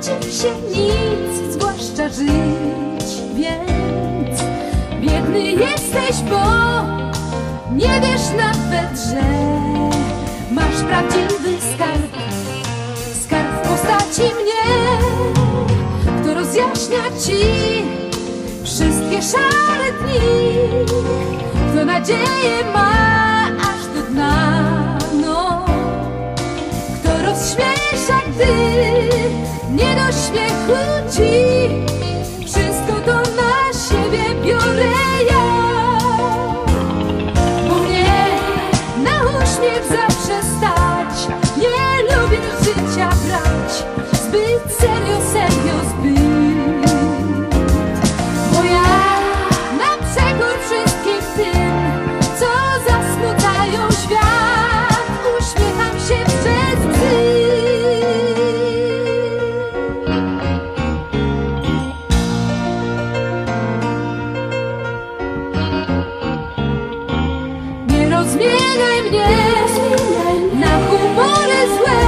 ci się nic, zwłaszcza żyć, więc biedny jesteś, bo nie wiesz nawet, że masz prawdziwy skarb. Skarb w postaci mnie, kto rozjaśnia ci wszystkie szare dni, kto nadzieję ma aż do dna, no, kto rozśmiesza, gdy nie do śmiechu ci. Wszystko to na siebie biorę ja, bo mnie na uśmiech zawsze stać. Nie lubię życia brać zbyt serio, serio zbyt, bo ja na przekór wszystkim tym, co zasmucają świat, uśmiecham się przez łzy. Nie rozmieniaj mnie na humory złe,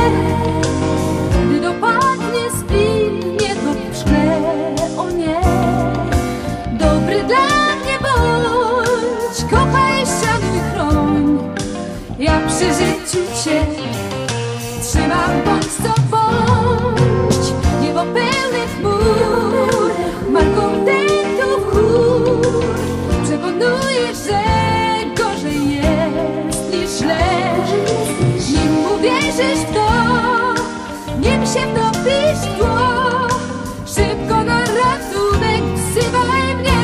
gdy dopadnie spin, nie top w szkle. O nie, dobry dla mnie bądź, kochaj, szanuj, chroń. Ja przy życiu cię trzymam, bądź co bądź. Niebo pełne chmur, malkontentów chór przekonuje, że gorzej jest niż źle. Nim uwierzysz w to, nim się wtopisz w tło, szybko na ratunek wzywaj mnie.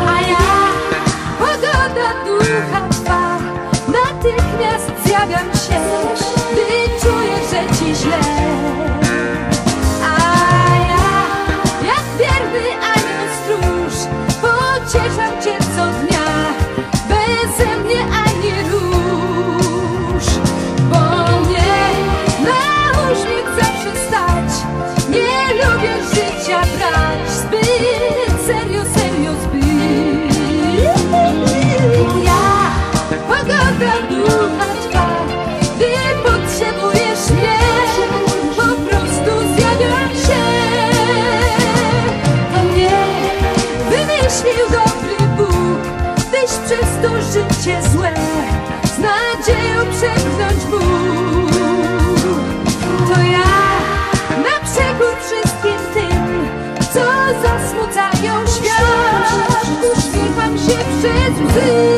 A ja, pogoda ducha twa, natychmiast zjawiam się, gdy czuję, że ci źle. A ja, jak wierny anioł stróż, pocieszam cię co dnia, beze mnie ani róż, bo mnie na uśmiech zawsze stać. Nie lubię życia brać zbyt serio, serio zbyt. Ja, pogoda ducha twa, gdy potrzebujesz mnie, po prostu zjawiam się. To mnie wymyślił dobry Bóg, byś przez to życie złe z nadzieją przepchnąć mógł. To ja na przekór wszystkim tym, co zasmucają świat, uśmiecham się przez łzy.